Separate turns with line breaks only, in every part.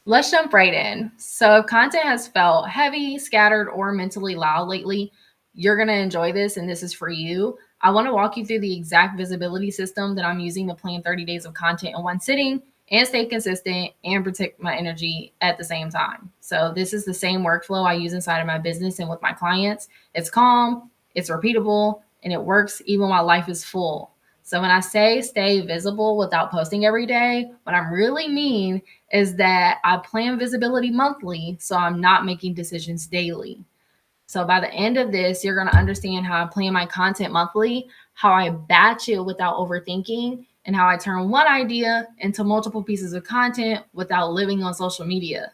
Let's jump right in. So, if content has felt heavy, scattered, or mentally loud lately, you're going to enjoy this and this is for you. I want to walk you through the exact visibility system that I'm using to plan 30 days of content in one sitting and stay consistent and protect my energy at the same time. So, this is the same workflow I use inside of my business and with my clients. It's calm, it's repeatable, and it works even while life is full. So, when I say stay visible without posting every day, what I really mean is that I plan visibility monthly, so I'm not making decisions daily. So by the end of this, you're going to understand how I plan my content monthly, how I batch it without overthinking, and how I turn one idea into multiple pieces of content without living on social media.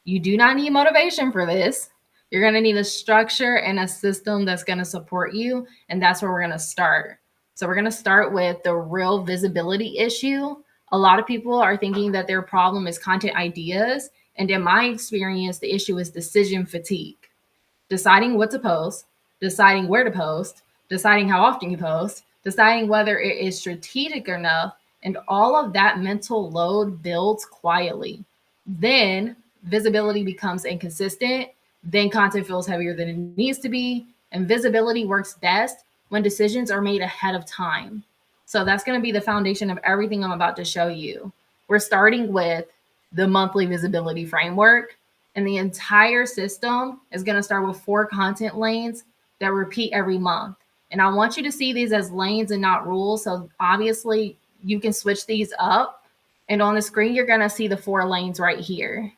You do not need motivation for this. You're going to need a structure and a system that's going to support you. And that's where we're going to start. So, we're going to start with the real visibility issue. A lot of people are thinking that their problem is content ideas. And in my experience, the issue is decision fatigue, deciding what to post, deciding where to post, deciding how often you post, deciding whether it is strategic enough, and all of that mental load builds quietly. Then visibility becomes inconsistent, then content feels heavier than it needs to be, and visibility works best when decisions are made ahead of time. So that's going to be the foundation of everything I'm about to show you. We're starting with the monthly visibility framework, and the entire system is going to start with 4 content lanes that repeat every month. And I want you to see these as lanes and not rules. So obviously, you can switch these up. And on the screen, you're going to see the 4 lanes right here.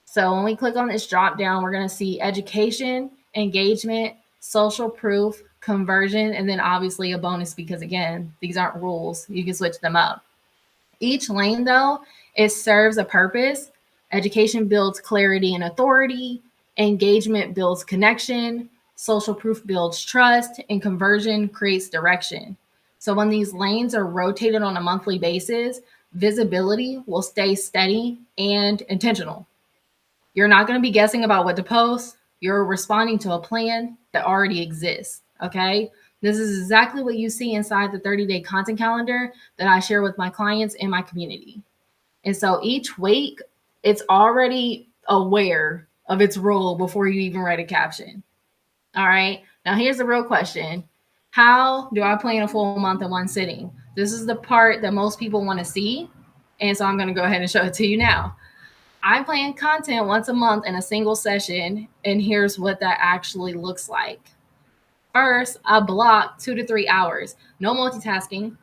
So when we click on this drop down, we're going to see education, engagement, social proof, conversion, and then obviously a bonus because, again, these aren't rules. You can switch them up. Each lane, though, it serves a purpose. Education builds clarity and authority, engagement builds connection, social proof builds trust, and conversion creates direction. So when these lanes are rotated on a monthly basis, visibility will stay steady and intentional. You're not going to be guessing about what to post. You're responding to a plan that already exists. Okay. This is exactly what you see inside the 30-day content calendar that I share with my clients and my community. And so each week, it's already aware of its role before you even write a caption. All right. Now, here's the real question. How do I plan a full month in one sitting? This is the part that most people want to see. And so I'm going to go ahead and show it to you now. I plan content once a month in a single session, and here's what that actually looks like. First, I block 2 to 3 hours. No multitasking,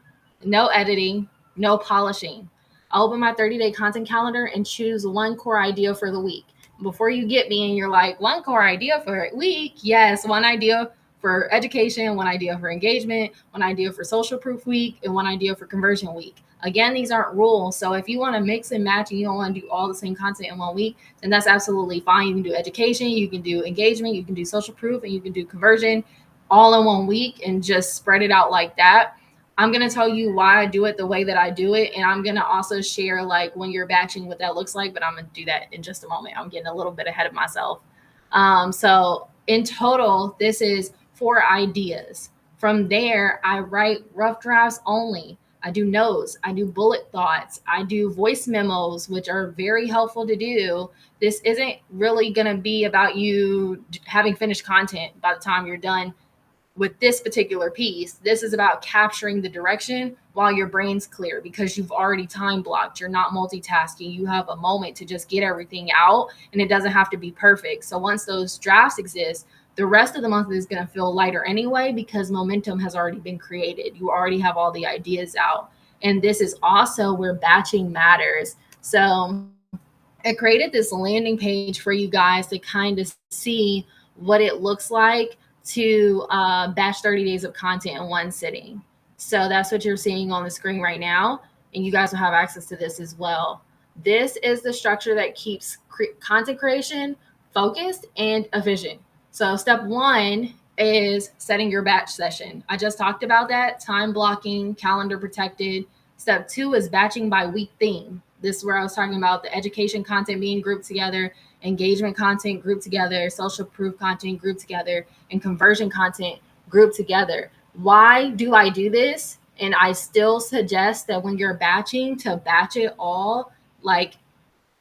no editing, no polishing. I open my 30-day content calendar and choose one core idea for the week. Before you get me and you're like, one core idea for a week? Yes, one idea for education, one idea for engagement, one idea for social proof week, and one idea for conversion week. Again, these aren't rules. So if you want to mix and match and you don't want to do all the same content in one week, then that's absolutely fine. You can do education, you can do engagement, you can do social proof, and you can do conversion all in one week and just spread it out like that. I'm going to tell you why I do it the way that I do it. And I'm going to also share like when you're batching what that looks like, but I'm going to do that in just a moment. I'm getting a little bit ahead of myself. So in total, this is 4 ideas. From there, I write rough drafts only. I do notes, I do bullet thoughts, I do voice memos, which are very helpful to do. This isn't really going to be about you having finished content by the time you're done with this particular piece. This is about capturing the direction while your brain's clear because you've already time blocked. You're not multitasking. You have a moment to just get everything out, and it doesn't have to be perfect. So once those drafts exist, the rest of the month is going to feel lighter anyway because momentum has already been created. You already have all the ideas out. And this is also where batching matters. So I created this landing page for you guys to kind of see what it looks like to batch 30 days of content in one sitting. So that's what you're seeing on the screen right now. And you guys will have access to this as well. This is the structure that keeps content creation focused and efficient. So step one is setting your batch session. I just talked about that, time blocking, calendar protected. Step two is batching by week theme. This is where I was talking about the education content being grouped together, engagement content grouped together, social proof content grouped together, and conversion content grouped together. Why do I do this? And I still suggest that when you're batching, to batch it all like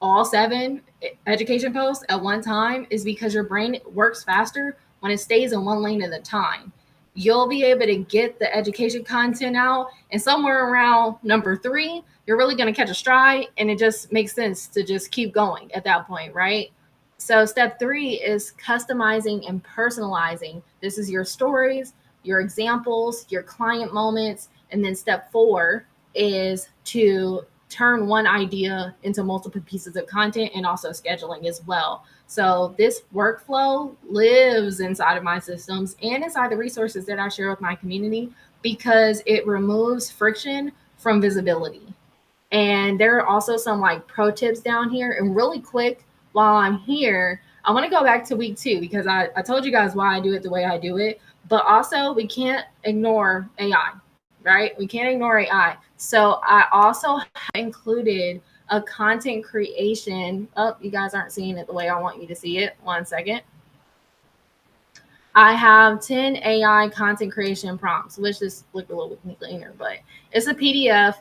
all 7 education posts at one time is because your brain works faster when it stays in one lane at a time. You'll be able to get the education content out, and somewhere around number 3, you're really going to catch a stride, and it just makes sense to just keep going at that point, right? So step 3 is customizing and personalizing. This is your stories, your examples, your client moments. And then step 4 is to turn one idea into multiple pieces of content, and also scheduling as well. So this workflow lives inside of my systems and inside the resources that I share with my community, because it removes friction from visibility. And there are also some like pro tips down here. And really quick, while I'm here, I want to go back to week 2, because I told you guys why I do it the way I do it. But also, we can't ignore AI, right? We can't ignore AI. So I also included a content creation. Oh, you guys aren't seeing it the way I want you to see it. One second. I have 10 AI content creation prompts, which just look a little bit cleaner, but it's a PDF.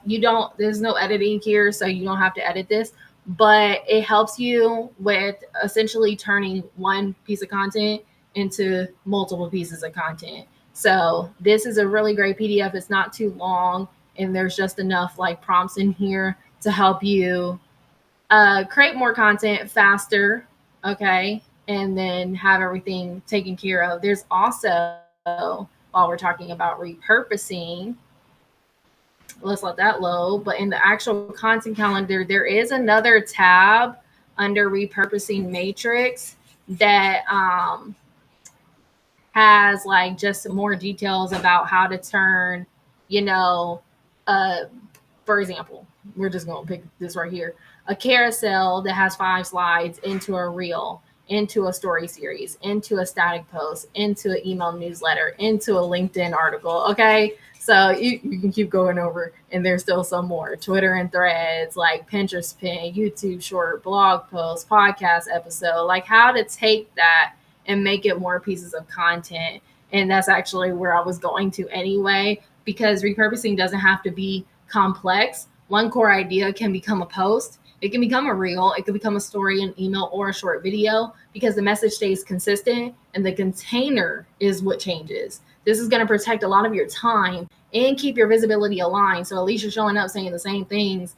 There's no editing here, so you don't have to edit this, but it helps you with essentially turning one piece of content into multiple pieces of content. So this is a really great PDF. It's not too long, and there's just enough like prompts in here to help you create more content faster, okay, and then have everything taken care of. There's also, while we're talking about repurposing, let's let that load. But in the actual content calendar, there is another tab under repurposing matrix that has like just more details about how to turn, you know, for example, we're just going to pick this right here, a carousel that has 5 slides into a reel, into a story series, into a static post, into an email newsletter, into a LinkedIn article. Okay. So you can keep going over, and there's still some more: Twitter and threads, like Pinterest pin, YouTube short, blog post, podcast episode, like how to take that and make it more pieces of content. And that's actually where I was going to anyway, because repurposing doesn't have to be complex. One core idea can become a post. It can become a reel. It can become a story, an email, or a short video, because the message stays consistent and the container is what changes. This is going to protect a lot of your time and keep your visibility aligned. So at least you're showing up saying the same things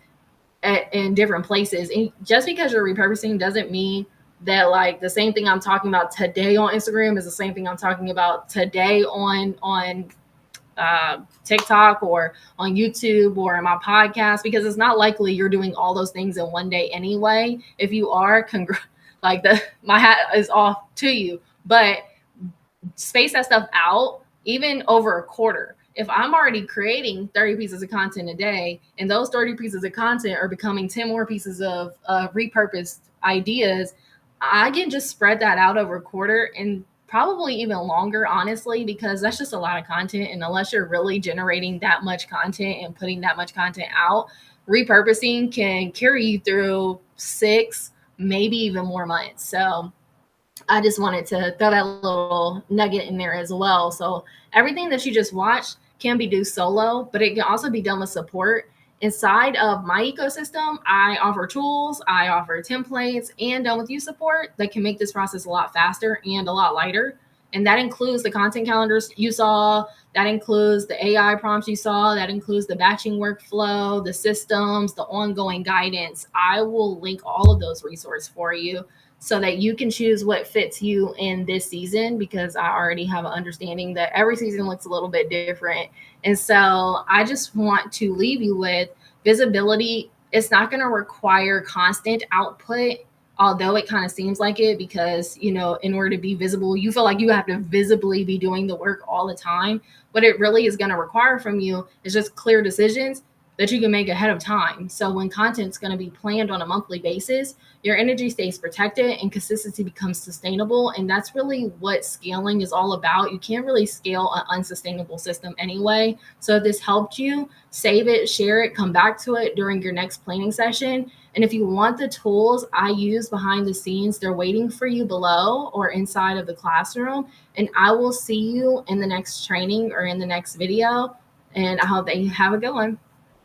in different places. And just because you're repurposing doesn't mean that like the same thing I'm talking about today on Instagram is the same thing I'm talking about today on TikTok or on YouTube or in my podcast, because it's not likely you're doing all those things in one day anyway. If you are, my hat is off to you, but space that stuff out even over a quarter. If I'm already creating 30 pieces of content a day, and those 30 pieces of content are becoming 10 more pieces of repurposed ideas, I can just spread that out over a quarter, and probably even longer, honestly, because that's just a lot of content. And unless you're really generating that much content and putting that much content out, repurposing can carry you through 6, maybe even more months. So I just wanted to throw that little nugget in there as well. So everything that you just watched can be done solo, but it can also be done with support. Inside of my ecosystem, I offer tools, I offer templates, and done with you support that can make this process a lot faster and a lot lighter. And that includes the content calendars you saw, that includes the AI prompts you saw, that includes the batching workflow, the systems, the ongoing guidance. I will link all of those resources for you so that you can choose what fits you in this season, because I already have an understanding that every season looks a little bit different. And so I just want to leave you with visibility. It's not going to require constant output, although it kind of seems like it, because, in order to be visible, you feel like you have to visibly be doing the work all the time. What it really is going to require from you is just clear decisions that you can make ahead of time. So when content's going to be planned on a monthly basis, your energy stays protected and consistency becomes sustainable. And that's really what scaling is all about. You can't really scale an unsustainable system anyway. So if this helped you, save it, share it, come back to it during your next planning session. And if you want the tools I use behind the scenes, they're waiting for you below or inside of the classroom. And I will see you in the next training or in the next video. And I hope that you have a good one.